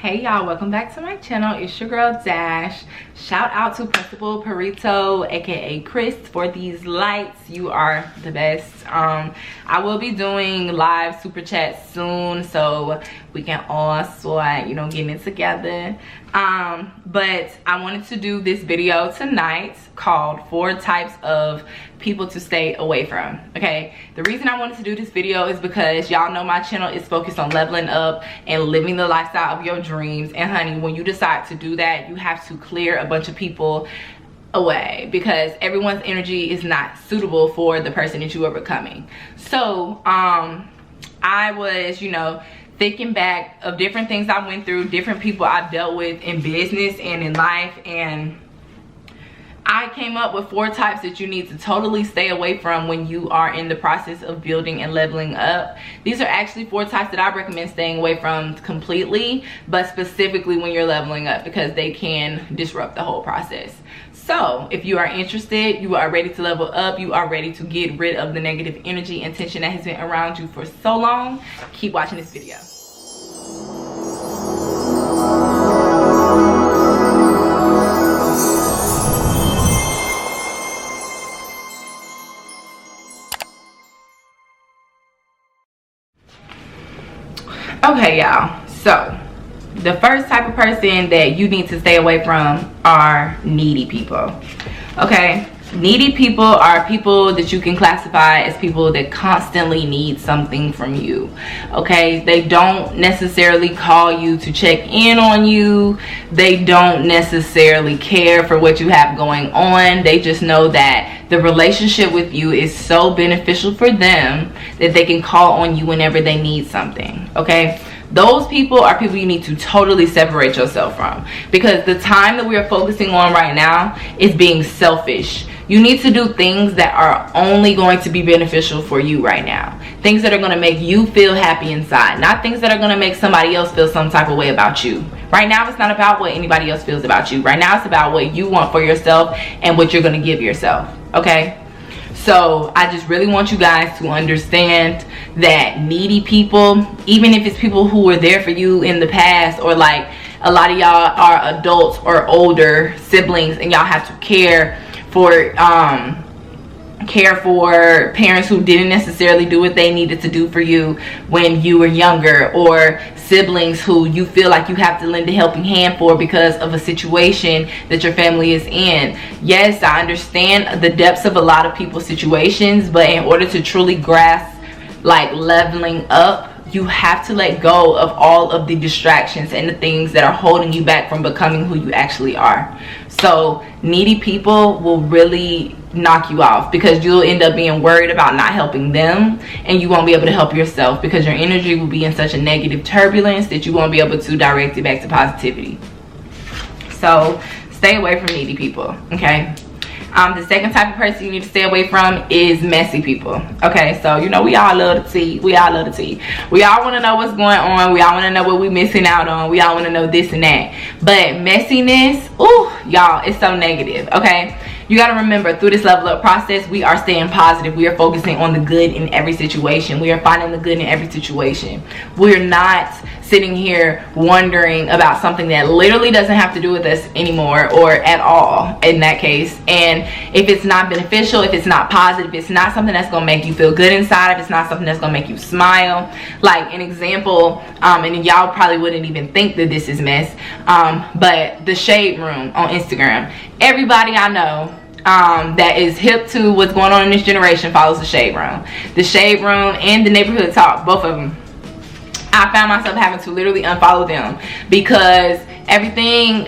Hey y'all, welcome back to my channel. It's your girl Dash. Shout out to Principal Perito, aka Chris, for these lights. You are the best. I will be doing live super chats soon, so we can all start, getting it together. But I wanted to do this video tonight called 4 types of people to stay away from. Okay, the reason I wanted to do this video is because y'all know my channel is focused on leveling up and living the lifestyle of your dreams. And honey, when you decide to do that, you have to clear a bunch of people away, because everyone's energy is not suitable for the person that you are becoming. So I was thinking back of different things I went through, different people I've dealt with in business and in life, and I came up with 4 types that you need to totally stay away from when you are in the process of building and leveling up. These are actually 4 types that I recommend staying away from completely, but specifically when you're leveling up, because they can disrupt the whole process. So if you are interested, you are ready to level up, you are ready to get rid of the negative energy and tension that has been around you for so long, keep watching this video. Okay y'all, so the first type of person that you need to stay away from are needy people. Okay, needy people are people that you can classify as people that constantly need something from you. Okay, they don't necessarily call you to check in on you, they don't necessarily care for what you have going on. They just know that the relationship with you is so beneficial for them that they can call on you whenever they need something. Okay, those people are people you need to totally separate yourself from, because the time that we are focusing on right now is being selfish. You need to do things that are only going to be beneficial for you right now. Things that are going to make you feel happy inside, not things that are going to make somebody else feel some type of way about you. Right now, it's not about what anybody else feels about you. Right now, it's about what you want for yourself and what you're going to give yourself. Okay? So I just really want you guys to understand that needy people, even if it's people who were there for you in the past, or like a lot of y'all are adults or older siblings and y'all have to care for parents who didn't necessarily do what they needed to do for you when you were younger, or siblings who you feel like you have to lend a helping hand for because of a situation that your family is in. Yes, I understand the depths of a lot of people's situations, but in order to truly grasp like leveling up, you have to let go of all of the distractions and the things that are holding you back from becoming who you actually are. So needy people will really knock you off, because you'll end up being worried about not helping them, and you won't be able to help yourself because your energy will be in such a negative turbulence that you won't be able to direct it back to positivity. So stay away from needy people. Okay, the second type of person you need to stay away from is messy people. Okay, so we all love the tea. We all love the tea. We all want to know what's going on. We all want to know what we're missing out on. We all want to know this and that. But messiness, ooh, y'all, it's so negative. Okay, you got to remember, through this level up process, we are staying positive. We are focusing on the good in every situation. We are finding the good in every situation. We're not sitting here wondering about something that literally doesn't have to do with us anymore, or at all in that case. And if it's not beneficial, if it's not positive, if it's not something that's going to make you feel good inside, if it's not something that's going to make you smile. Like an example, and y'all probably wouldn't even think that this is mess, but the Shade Room on Instagram. Everybody I know that is hip to what's going on in this generation follows the Shade Room. The Shade Room and the Neighborhood Talk, both of them. I found myself having to literally unfollow them because everything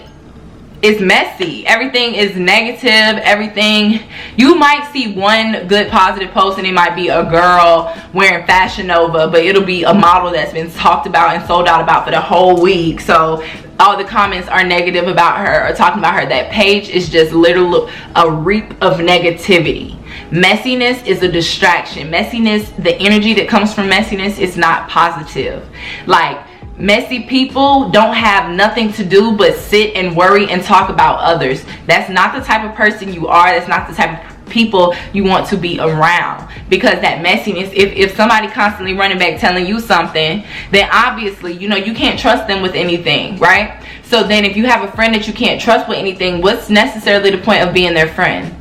is messy, everything is negative, everything. You might see one good positive post and it might be a girl wearing Fashion Nova, but it'll be a model that's been talked about and sold out about for the whole week. So all the comments are negative about her or talking about her. That page is just literally a reap of negativity. Messiness is a distraction. Messiness, the energy that comes from messiness is not positive. Like, messy people don't have nothing to do but sit and worry and talk about others. That's not the type of person you are. That's not the type of people you want to be around, because that messiness, if somebody constantly running back telling you something, then obviously, you know, you can't trust them with anything, right? So then if you have a friend that you can't trust with anything, what's necessarily the point of being their friend?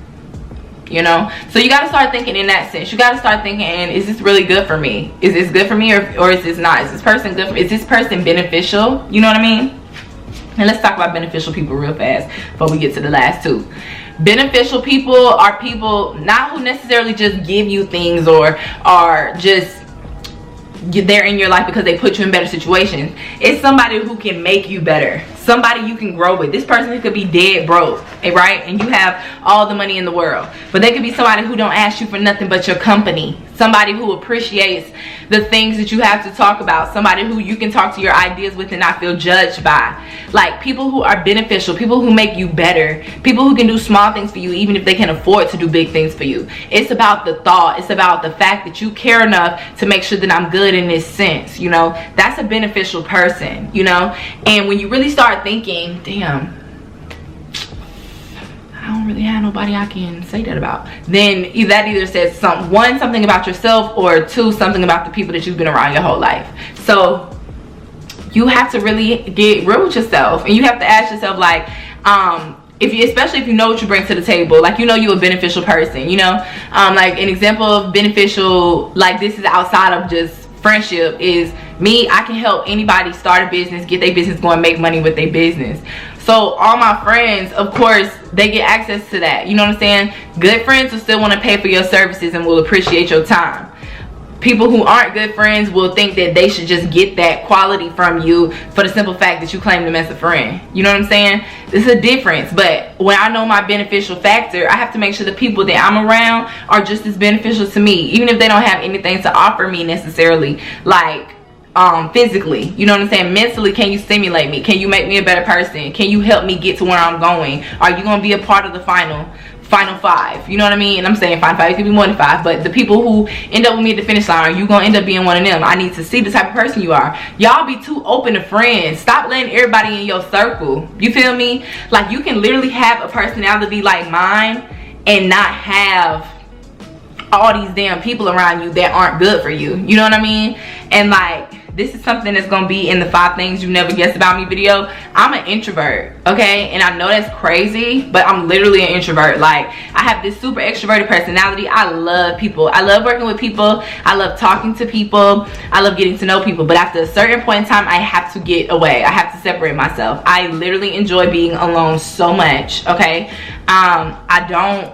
You know, so you got to start thinking in that sense. You got to start thinking, is this really good for me? Is this good for me, or is this not? Is this person good for me? Is this person beneficial? You know what I mean? And let's talk about beneficial people real fast before we get to the last two. Beneficial people are people not who necessarily just give you things or are just they're in your life because they put you in better situations. It's somebody who can make you better, somebody you can grow with. This person could be dead broke, right? And you have all the money in the world, but they could be somebody who don't ask you for nothing but your company, somebody who appreciates the things that you have to talk about, somebody who you can talk to your ideas with and not feel judged by. Like, people who are beneficial, people who make you better, people who can do small things for you even if they can afford to do big things for you. It's about the thought, it's about the fact that you care enough to make sure that I'm good in this sense, you know. That's a beneficial person, you know. And when you really start thinking, damn, I don't really have nobody I can say that about, then that either says something about yourself, or two, something about the people that you've been around your whole life. So you have to really get real with yourself, and you have to ask yourself, like, especially if you know what you bring to the table, like, you know, you're a beneficial person, you know. Like an example of beneficial, like, this is outside of just friendship, is me. I can help anybody start a business, get their business going, make money with their business. So all my friends, of course, they get access to that, you know what I'm saying? Good friends will still want to pay for your services and will appreciate your time. People who aren't good friends will think that they should just get that quality from you for the simple fact that you claim them as a friend. You know what I'm saying? There's a difference. But when I know my beneficial factor, I have to make sure the people that I'm around are just as beneficial to me, even if they don't have anything to offer me necessarily, like physically, you know what I'm saying? Mentally, can you stimulate me? Can you make me a better person? Can you help me get to where I'm going? Are you going to be a part of the final five? You know what I mean? And I'm saying final five, it could be more than five, but the people who end up with me at the finish line, are you gonna end up being one of them? I need to see the type of person you are. Y'all be too open to friends. Stop letting everybody in your circle. You feel me? Like, you can literally have a personality like mine and not have all these damn people around you that aren't good for you. You know what I mean? And like, this is something that's gonna be in the 5 things you never guessed about me video. I'm an introvert, okay? And I know that's crazy, but I'm literally an introvert. Like, I have this super extroverted personality. I love people. I love working with people. I love talking to people. I love getting to know people. But after a certain point in time, I have to get away. I have to separate myself. I literally enjoy being alone so much, okay? I don't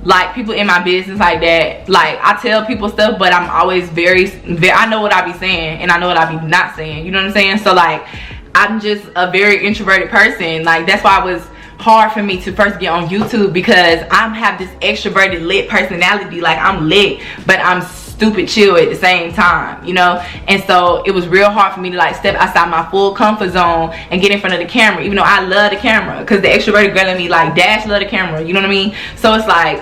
like people in my business like that. Like, I tell people stuff, but I'm always very, I know what I be saying and I know what I be not saying, you know what I'm saying? So like, I'm just a very introverted person. Like, that's why it was hard for me to first get on YouTube, because I have this extroverted lit personality. Like, I'm lit, but I'm stupid chill at the same time, you know. And so it was real hard for me to like step outside my full comfort zone and get in front of the camera, even though I love the camera, because the extroverted girl in me, like, Dash love the camera, you know what I mean? So it's like,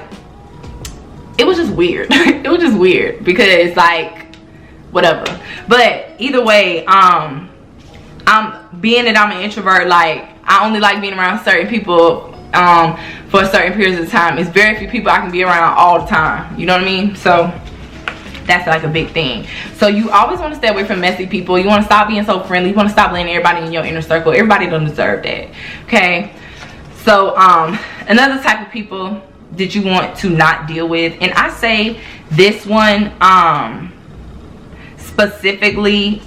it was just weird. It was just weird, because like, whatever. But either way, I'm being that I'm an introvert, like, I only like being around certain people for certain periods of time. It's very few people I can be around all the time, you know what I mean? So that's like a big thing. So you always want to stay away from messy people. You want to stop being so friendly. You want to stop letting everybody in your inner circle. Everybody don't deserve that, okay? So another type of people that you want to not deal with, and I say this one specifically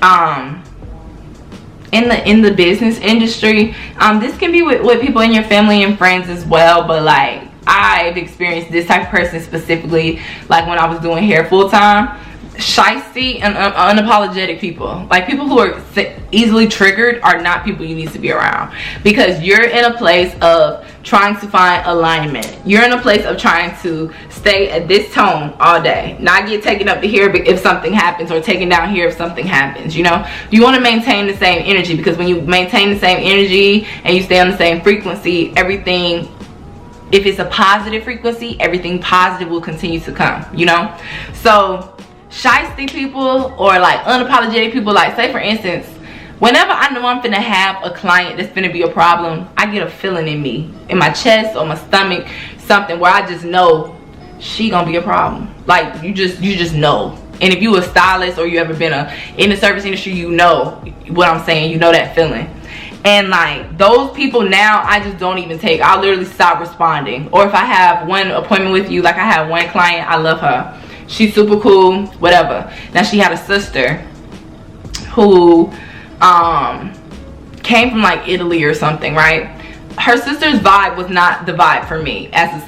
in the business industry. This can be with people in your family and friends as well, but like, I've experienced this type of person specifically, like when I was doing hair full-time. Shysty and unapologetic people, like people who are easily triggered, are not people you need to be around, because you're in a place of trying to find alignment. You're in a place of trying to stay at this tone all day, not get taken up to here if something happens, or taken down here if something happens, you know. You want to maintain the same energy, because when you maintain the same energy and you stay on the same frequency, everything, if it's a positive frequency, everything positive will continue to come, you know. So shysty people, or like unapologetic people, like, say for instance, whenever I know I'm finna have a client that's finna be a problem, I get a feeling in me, in my chest or my stomach, something where I just know she gonna be a problem. Like, you just know. And if you a stylist or you ever been in the service industry, you know what I'm saying. You know that feeling. And like, those people now, I just don't even take. I'll literally stop responding. Or if I have one appointment with you, like I have one client, I love her, she's super cool, whatever. Now she had a sister who came from like Italy or something, right? Her sister's vibe was not the vibe for me as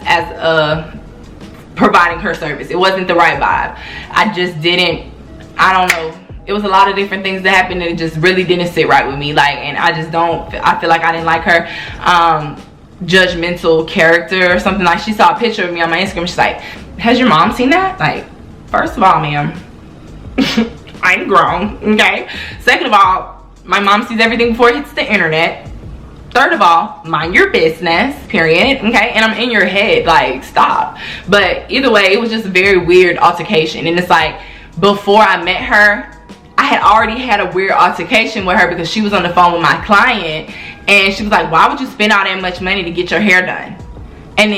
providing her service. It wasn't the right vibe. I just didn't, I don't know, it was a lot of different things that happened and it just really didn't sit right with me. Like, and I just don't, I feel like I didn't like her judgmental character or something. Like, she saw a picture of me on my Instagram, she's like, has your mom seen that? Like, first of all, ma'am, I'm grown, okay? Second of all, my mom sees everything before it hits the internet. Third of all, mind your business, period, okay? And I'm in your head, like, stop. But either way, it was just a very weird altercation. And it's like, before I met her, I had already had a weird altercation with her because she was on the phone with my client and she was like, why would you spend all that much money to get your hair done? And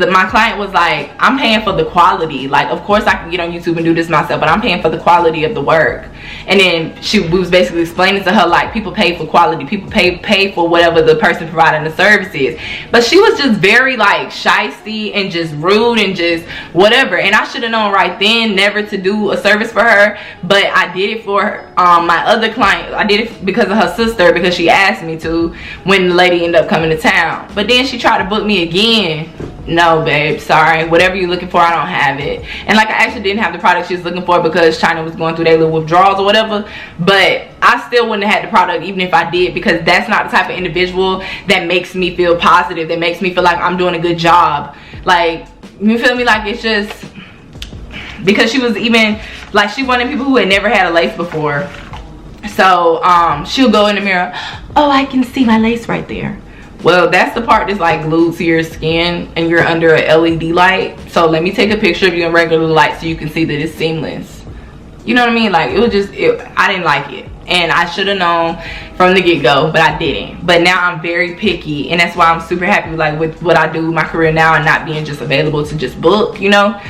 then my client was like, I'm paying for the quality. Like, of course I can get on YouTube and do this myself, but I'm paying for the quality of the work. And then we was basically explaining to her, like, people pay for quality. People pay for whatever the person providing the service is. But she was just very, like, shysty and just rude and just whatever. And I should have known right then never to do a service for her. But I did it for her, my other client. I did it because of her sister, because she asked me to when the lady ended up coming to town. But then she tried to book me again. No, babe, sorry, whatever you're looking for, I don't have it. And like, I actually didn't have the product she was looking for because China was going through their little withdrawals or whatever, but I still wouldn't have had the product even if I did, because that's not the type of individual that makes me feel positive, that makes me feel like I'm doing a good job. Like, you feel me? Like, it's just because she was even like, she wanted people who had never had a lace before. So she'll go in the mirror, oh, I can see my lace right there. Well, that's the part that's like glued to your skin and you're under a LED light. So let me take a picture of you in regular light so you can see that it's seamless. You know what I mean? Like, it was just, I didn't like it. And I should have known from the get-go, but I didn't. But now I'm very picky, and that's why I'm super happy like with what I do, my career now, and not being just available to just book, you know?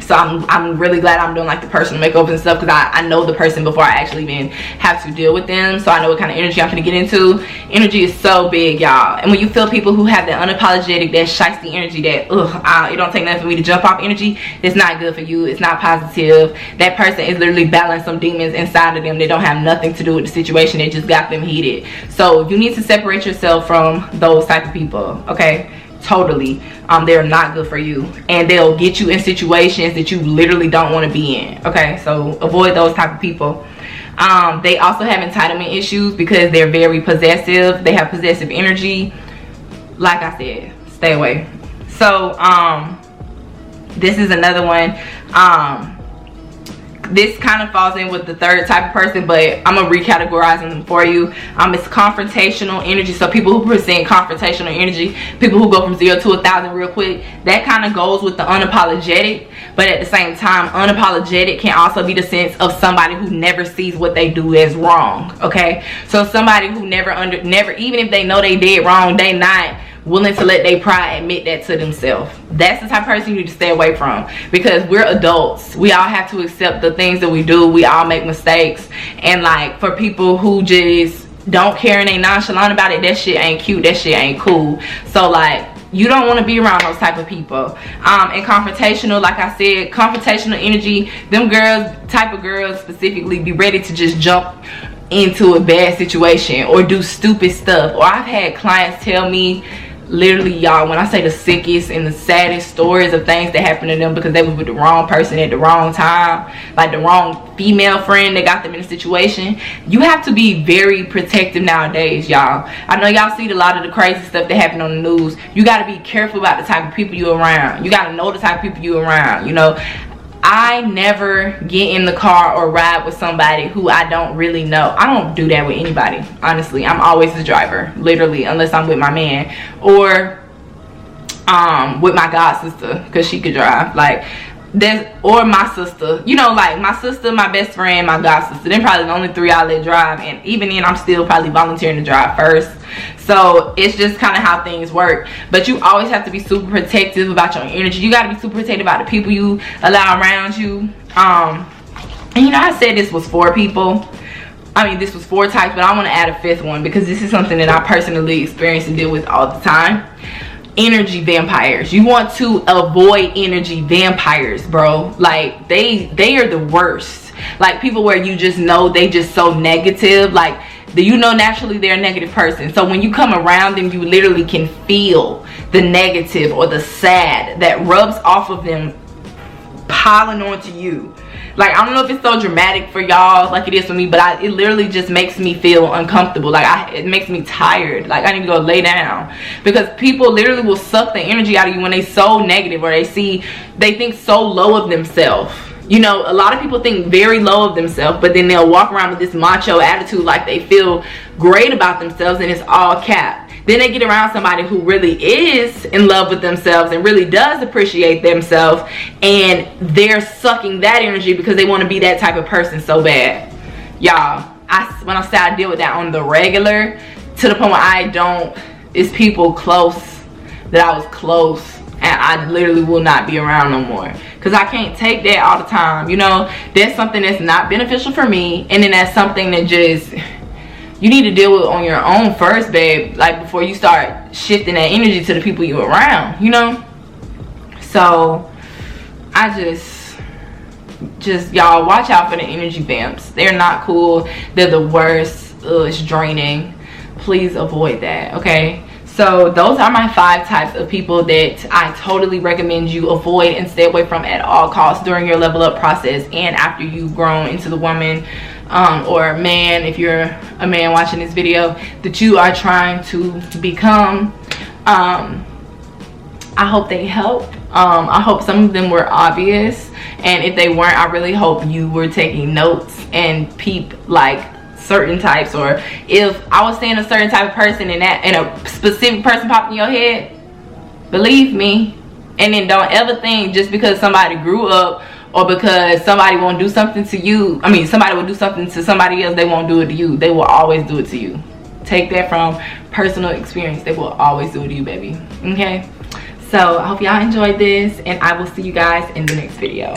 So I'm really glad I'm doing like the personal makeovers and stuff, because I know the person before I actually even have to deal with them. So I know what kind of energy I'm gonna get into. Energy is so big, y'all. And when you feel people who have that unapologetic, that shysty energy, that it don't take nothing for me to jump off energy, it's not good for you. It's not positive. That person is literally battling some demons inside of them that don't have nothing to do with the situation. They just got them heated. So you need to separate yourself from those type of people, okay? Totally. They're not good for you, and they'll get you in situations that you literally don't want to be in, okay? So avoid those type of people. They also have entitlement issues because they're very possessive. They have possessive energy. Like I said, stay away. So this is another one. This kind of falls in with the third type of person, but I'm gonna recategorize them for you. It's confrontational energy. So people who present confrontational energy, people who go from 0 to 1,000 real quick, that kind of goes with the unapologetic. But at the same time, unapologetic can also be the sense of somebody who never sees what they do as wrong, okay? So somebody who never, even if they know they did wrong, they not willing to let their pride admit that to themselves. That's the type of person you need to stay away from, because we're adults. We all have to accept the things that we do. We all make mistakes. And like, for people who just don't care and they nonchalant about it, that shit ain't cute, that shit ain't cool. So like, you don't want to be around those type of people. And confrontational, like I said, confrontational energy, them type of girls specifically, be ready to just jump into a bad situation or do stupid stuff. Or I've had clients tell me, literally, y'all, when I say the sickest and the saddest stories of things that happened to them because they was with the wrong person at the wrong time, like the wrong female friend that got them in a situation. You have to be very protective nowadays, y'all. I know y'all see a lot of the crazy stuff that happened on the news. You got to be careful about the type of people you're around. You got to know the type of people you're around, you know. I never get in the car or ride with somebody who I don't really know. I don't do that with anybody, honestly. I'm always the driver, literally, unless I'm with my man or with my god sister, because she could drive. Like, or my sister, you know, like my sister, my best friend, my god sister. They're probably the only 3 I let drive, and even then I'm still probably volunteering to drive first. So it's just kind of how things work. But you always have to be super protective about your energy. You got to be super protective about the people you allow around you. And you know, I said this was 4 people. I mean, this was 4 types, but I want to add a 5th one because this is something that I personally experience and deal with all the time. Energy vampires. You want to avoid energy vampires, bro. Like they are the worst. Like people where you just know they just so negative, like you know naturally they're a negative person. So when you come around them, you literally can feel the negative or the sad that rubs off of them piling onto you. Like, I don't know if it's so dramatic for y'all like it is for me, but it literally just makes me feel uncomfortable. Like, it makes me tired. Like, I need to go lay down. Because people literally will suck the energy out of you when they so negative, or they think so low of themselves. You know, a lot of people think very low of themselves, but then they'll walk around with this macho attitude like they feel great about themselves, and it's all cap. Then they get around somebody who really is in love with themselves and really does appreciate themselves, and they're sucking that energy because they want to be that type of person so bad. Y'all, when I say I deal with that on the regular, to the point where it's people close that I was close and I literally will not be around no more, because I can't take that all the time. You know, that's something that's not beneficial for me, and then that's something that just you need to deal with on your own first, babe, like before you start shifting that energy to the people you around, you know. So I just y'all watch out for the energy vamps. They're not cool. They're the worst. It's draining. Please avoid that, okay? So those are my 5 types of people that I totally recommend you avoid and stay away from at all costs during your level up process and after you've grown into the woman or man, if you're a man watching this video, that you are trying to become. I hope they help. I hope some of them were obvious, and if they weren't, I really hope you were taking notes and peep like certain types, or if I was saying a certain type of person and a specific person popped in your head, believe me. And then don't ever think just because somebody grew up or because somebody won't do something to you, I mean somebody will do something to somebody else, they won't do it to you. They will always do it to you. Take that from personal experience. They will always do it to you, baby. Okay, so I hope y'all enjoyed this, and I will see you guys in the next video.